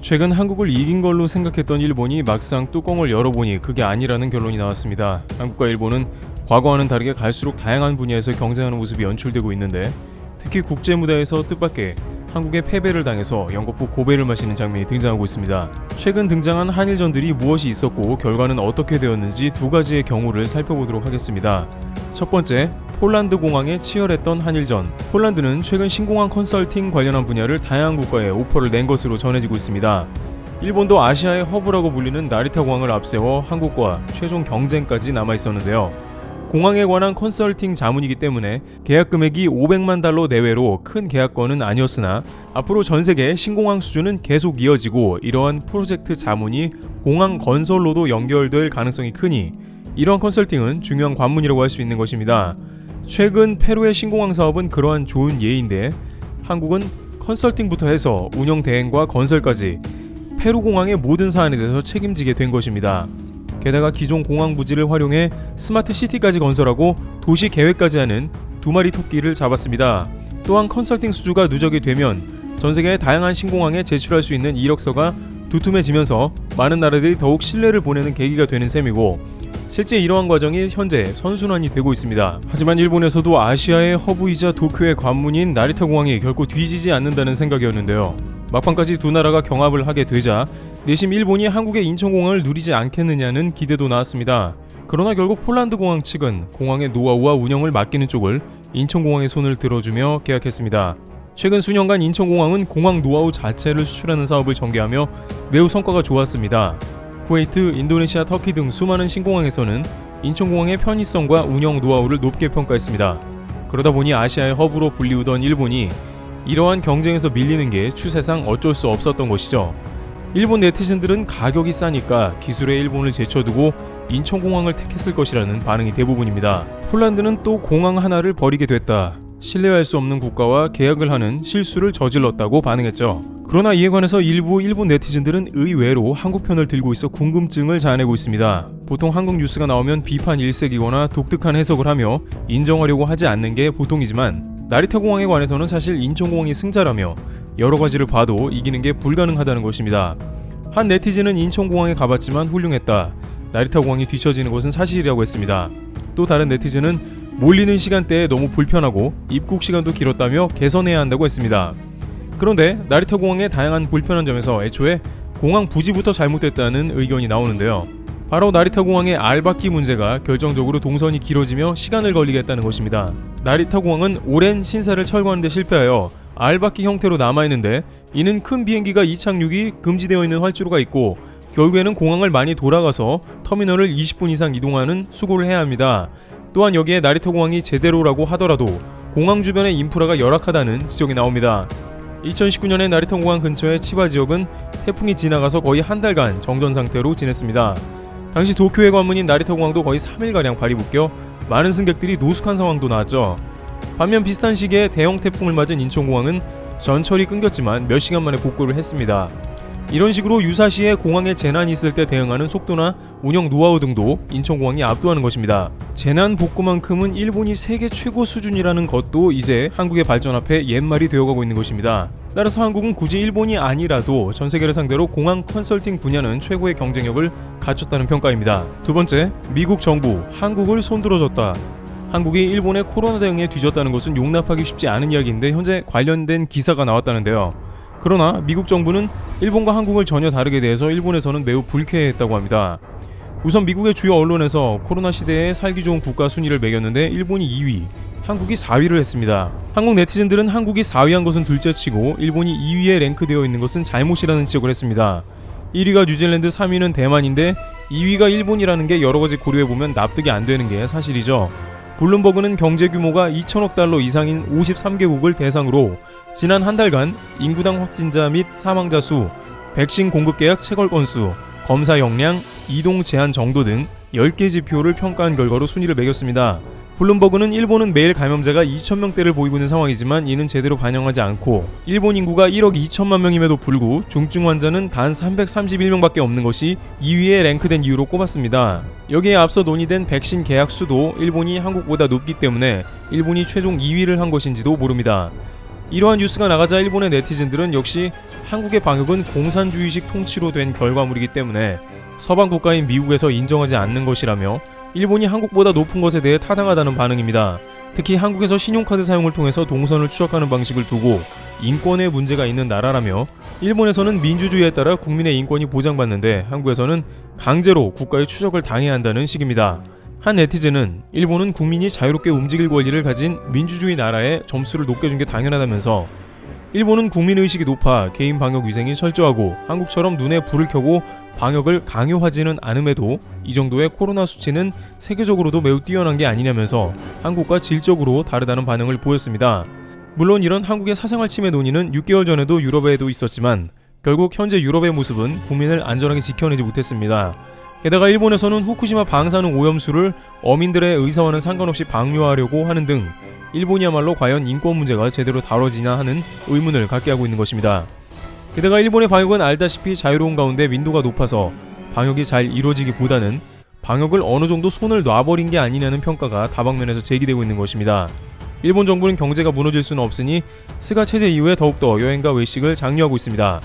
최근 한국을 이긴 걸로 생각했던 일본이 막상 뚜껑을 열어보니 그게 아니라는 결론이 나왔습니다. 한국과 일본은 과거와는 다르게 갈수록 다양한 분야에서 경쟁하는 모습이 연출되고 있는데, 특히 국제 무대에서 뜻밖의 한국의 패배를 당해서 연거푸 고배를 마시는 장면이 등장하고 있습니다. 최근 등장한 한일전들이 무엇이 있었고 결과는 어떻게 되었는지 두 가지의 경우를 살펴보도록 하겠습니다. 첫 번째, 폴란드 공항에 치열했던 한일전. 폴란드는 최근 신공항 컨설팅 관련한 분야를 다양한 국가에 오퍼를 낸 것으로 전해지고 있습니다. 일본도 아시아의 허브라고 불리는 나리타 공항을 앞세워 한국과 최종 경쟁까지 남아있었는데요. 공항에 관한 컨설팅 자문이기 때문에 계약 금액이 500만 달러 내외로 큰 계약건은 아니었으나 앞으로 전세계 신공항 수준은 계속 이어지고 이러한 프로젝트 자문이 공항 건설로도 연결될 가능성이 크니 이러한 컨설팅은 중요한 관문이라고 할 수 있는 것입니다. 최근 페루의 신공항 사업은 그러한 좋은 예인데, 한국은 컨설팅부터 해서 운영 대행과 건설까지 페루 공항의 모든 사안에 대해서 책임지게 된 것입니다. 게다가 기존 공항 부지를 활용해 스마트 시티까지 건설하고 도시 계획까지 하는 두 마리 토끼를 잡았습니다. 또한 컨설팅 수주가 누적이 되면 전 세계의 다양한 신공항에 제출할 수 있는 이력서가 두툼해지면서 많은 나라들이 더욱 신뢰를 보내는 계기가 되는 셈이고, 실제 이러한 과정이 현재 선순환이 되고 있습니다. 하지만 일본에서도 아시아의 허브이자 도쿄의 관문인 나리타 공항이 결코 뒤지지 않는다는 생각이었는데요. 막판까지 두 나라가 경합을 하게 되자 내심 일본이 한국의 인천공항을 누리지 않겠느냐는 기대도 나왔습니다. 그러나 결국 폴란드 공항 측은 공항의 노하우와 운영을 맡기는 쪽을 인천공항의 손을 들어주며 계약했습니다. 최근 수년간 인천공항은 공항 노하우 자체를 수출하는 사업을 전개하며 매우 성과가 좋았습니다. 쿠웨이트, 인도네시아, 터키 등 수많은 신공항에서는 인천공항의 편의성과 운영 노하우를 높게 평가했습니다. 그러다 보니 아시아의 허브로 불리우던 일본이 이러한 경쟁에서 밀리는 게 추세상 어쩔 수 없었던 것이죠. 일본 네티즌들은 가격이 싸니까 기술의 일본을 제쳐두고 인천공항을 택했을 것이라는 반응이 대부분입니다. 폴란드는 또 공항 하나를 버리게 됐다. 신뢰할 수 없는 국가와 계약을 하는 실수를 저질렀다고 반응했죠. 그러나 이에 관해서 일부 일본 네티즌들은 의외로 한국 편을 들고 있어 궁금증을 자아내고 있습니다. 보통 한국 뉴스가 나오면 비판 일색이거나 독특한 해석을 하며 인정하려고 하지 않는 게 보통이지만, 나리타 공항에 관해서는 사실 인천공항이 승자라며 여러 가지를 봐도 이기는 게 불가능하다는 것입니다. 한 네티즌은 인천공항에 가봤지만 훌륭했다. 나리타 공항이 뒤처지는 것은 사실이라고 했습니다. 또 다른 네티즌은 몰리는 시간대에 너무 불편하고 입국 시간도 길었다며 개선해야 한다고 했습니다. 그런데 나리타 공항의 다양한 불편한 점에서 애초에 공항 부지부터 잘못됐다는 의견이 나오는데요. 바로 나리타 공항의 알박기 문제가 결정적으로 동선이 길어지며 시간을 걸리게 했다는 것입니다. 나리타 공항은 오랜 신사를 철거하는 데 실패하여 알박기 형태로 남아있는데, 이는 큰 비행기가 이착륙이 금지되어 있는 활주로가 있고 결국에는 공항을 많이 돌아가서 터미널을 20분 이상 이동하는 수고를 해야 합니다. 또한 여기에 나리타 공항이 제대로라고 하더라도 공항 주변의 인프라가 열악하다는 지적이 나옵니다. 2019년에 나리타 공항 근처의 치바 지역은 태풍이 지나가서 거의 한 달간 정전 상태로 지냈습니다. 당시 도쿄의 관문인 나리타 공항도 거의 3일가량 발이 묶여 많은 승객들이 노숙한 상황도 나왔죠. 반면 비슷한 시기에 대형 태풍을 맞은 인천공항은 전철이 끊겼지만 몇 시간 만에 복구를 했습니다. 이런 식으로 유사시에 공항에 재난이 있을 때 대응하는 속도나 운영 노하우 등도 인천공항이 압도하는 것입니다. 재난 복구만큼은 일본이 세계 최고 수준이라는 것도 이제 한국의 발전 앞에 옛말이 되어가고 있는 것입니다. 따라서 한국은 굳이 일본이 아니라도 전 세계를 상대로 공항 컨설팅 분야는 최고의 경쟁력을 갖췄다는 평가입니다. 두 번째, 미국 정부, 한국을 손들어줬다. 한국이 일본의 코로나 대응에 뒤졌다는 것은 용납하기 쉽지 않은 이야기인데 현재 관련된 기사가 나왔다는데요. 그러나 미국 정부는 일본과 한국을 전혀 다르게 대해서 일본에서는 매우 불쾌했다고 합니다. 우선 미국의 주요 언론에서 코로나 시대에 살기 좋은 국가 순위를 매겼는데 일본이 2위, 한국이 4위를 했습니다. 한국 네티즌들은 한국이 4위한 것은 둘째치고 일본이 2위에 랭크되어 있는 것은 잘못이라는 지적을 했습니다. 1위가 뉴질랜드, 3위는 대만인데 2위가 일본이라는 게 여러가지 고려해보면 납득이 안 되는 게 사실이죠. 블룸버그는 경제 규모가 2천억 달러 이상인 53개국을 대상으로 지난 한 달간 인구당 확진자 및 사망자 수, 백신 공급 계약 체결 건수, 검사 역량, 이동 제한 정도 등 10개 지표를 평가한 결과로 순위를 매겼습니다. 블룸버그는 일본은 매일 감염자가 2,000명대를 보이고 있는 상황이지만 이는 제대로 반영하지 않고 일본 인구가 1억 2천만 명임에도 불구 중증 환자는 단 331명밖에 없는 것이 2위에 랭크된 이유로 꼽았습니다. 여기에 앞서 논의된 백신 계약 수도 일본이 한국보다 높기 때문에 일본이 최종 2위를 한 것인지도 모릅니다. 이러한 뉴스가 나가자 일본의 네티즌들은 역시 한국의 방역은 공산주의식 통치로 된 결과물이기 때문에 서방 국가인 미국에서 인정하지 않는 것이라며 일본이 한국보다 높은 것에 대해 타당하다는 반응입니다. 특히 한국에서 신용카드 사용을 통해서 동선을 추적하는 방식을 두고 인권에 문제가 있는 나라라며 일본에서는 민주주의에 따라 국민의 인권이 보장받는데 한국에서는 강제로 국가의 추적을 당해야 한다는 식입니다. 한 네티즌은 일본은 국민이 자유롭게 움직일 권리를 가진 민주주의 나라에 점수를 높게 준 게 당연하다면서 일본은 국민의식이 높아 개인 방역 위생이 철저하고 한국처럼 눈에 불을 켜고 방역을 강요하지는 않음에도 이 정도의 코로나 수치는 세계적으로도 매우 뛰어난 게 아니냐면서 한국과 질적으로 다르다는 반응을 보였습니다. 물론 이런 한국의 사생활 침해 논의는 6개월 전에도 유럽에도 있었지만 결국 현재 유럽의 모습은 국민을 안전하게 지켜내지 못했습니다. 게다가 일본에서는 후쿠시마 방사능 오염수를 어민들의 의사와는 상관없이 방류하려고 하는 등 일본이야말로 과연 인권 문제가 제대로 다뤄지나 하는 의문을 갖게 하고 있는 것입니다. 게다가 일본의 방역은 알다시피 자유로운 가운데 민도가 높아서 방역이 잘 이루어지기보다는 방역을 어느 정도 손을 놔버린 게 아니냐는 평가가 다방면에서 제기되고 있는 것입니다. 일본 정부는 경제가 무너질 수는 없으니 스가 체제 이후에 더욱더 여행과 외식을 장려하고 있습니다.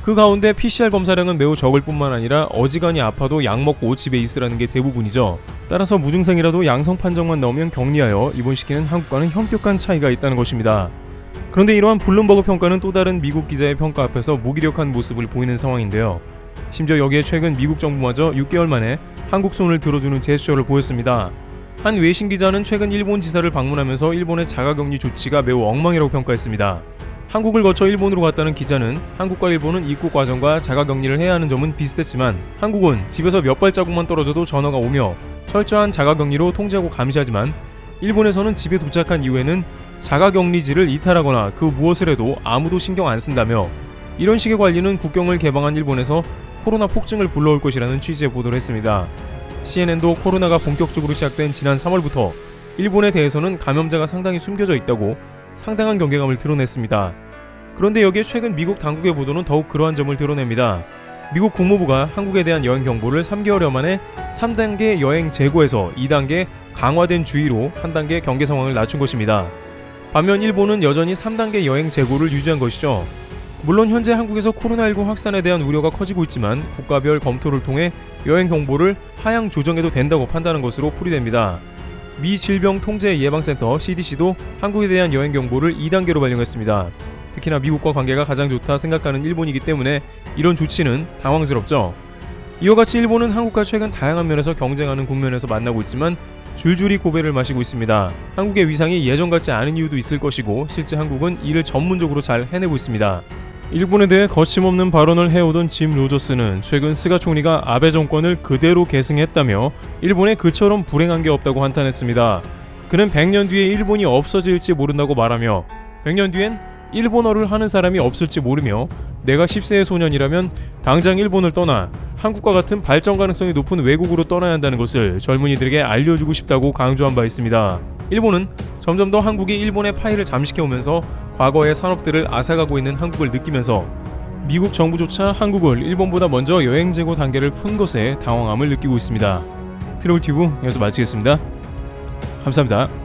그 가운데 PCR 검사량은 매우 적을 뿐만 아니라 어지간히 아파도 약 먹고 집에 있으라는 게 대부분이죠. 따라서 무증상이라도 양성 판정만 나오면 격리하여 입원시키는 한국과는 현격한 차이가 있다는 것입니다. 그런데 이러한 블룸버그 평가는 또 다른 미국 기자의 평가 앞에서 무기력한 모습을 보이는 상황인데요. 심지어 여기에 최근 미국 정부마저 6개월 만에 한국 손을 들어주는 제스처를 보였습니다. 한 외신 기자는 최근 일본 지사를 방문하면서 일본의 자가격리 조치가 매우 엉망이라고 평가했습니다. 한국을 거쳐 일본으로 갔다는 기자는 한국과 일본은 입국 과정과 자가격리를 해야 하는 점은 비슷했지만 한국은 집에서 몇 발자국만 떨어져도 전화가 오며 철저한 자가격리로 통제하고 감시하지만 일본에서는 집에 도착한 이후에는 자가격리지를 이탈하거나 그 무엇을 해도 아무도 신경 안 쓴다며 이런 식의 관리는 국경을 개방한 일본에서 코로나 폭증을 불러올 것이라는 취지의 보도를 했습니다. CNN도 코로나가 본격적으로 시작된 지난 3월부터 일본에 대해서는 감염자가 상당히 숨겨져 있다고 상당한 경계감을 드러냈습니다. 그런데 여기에 최근 미국 당국의 보도는 더욱 그러한 점을 드러냅니다. 미국 국무부가 한국에 대한 여행 경보를 3개월여 만에 3단계 여행 재고에서 2단계 강화된 주의로 한 단계 경계 상황을 낮춘 것입니다. 반면 일본은 여전히 3단계 여행 재고를 유지한 것이죠. 물론 현재 한국에서 코로나19 확산에 대한 우려가 커지고 있지만 국가별 검토를 통해 여행 경보를 하향 조정해도 된다고 판단한 것으로 풀이됩니다. 미 질병통제예방센터 CDC도 한국에 대한 여행 경보를 2단계로 발령했습니다. 특히나 미국과 관계가 가장 좋다 생각하는 일본이기 때문에 이런 조치는 당황스럽죠. 이와 같이 일본은 한국과 최근 다양한 면에서 경쟁하는 국면에서 만나고 있지만 줄줄이 고배를 마시고 있습니다. 한국의 위상이 예전 같지 않은 이유도 있을 것이고 실제 한국은 이를 전문적으로 잘 해내고 있습니다. 일본에 대해 거침없는 발언을 해오던 짐 로저스는 최근 스가 총리가 아베 정권을 그대로 계승했다며 일본에 그처럼 불행한 게 없다고 한탄했습니다. 그는 100년 뒤에 일본이 없어질지 모른다고 말하며 100년 뒤엔 일본어를 하는 사람이 없을지 모르며 내가 10세의 소년이라면 당장 일본을 떠나 한국과 같은 발전 가능성이 높은 외국으로 떠나야 한다는 것을 젊은이들에게 알려주고 싶다고 강조한 바 있습니다. 일본은 점점 더 한국이 일본의 파일을 잠식해오면서 과거의 산업들을 앗아가고 있는 한국을 느끼면서 미국 정부조차 한국을 일본보다 먼저 여행 재고 단계를 푼 것에 당황함을 느끼고 있습니다. 트롤 튜브 여기서 마치겠습니다. 감사합니다.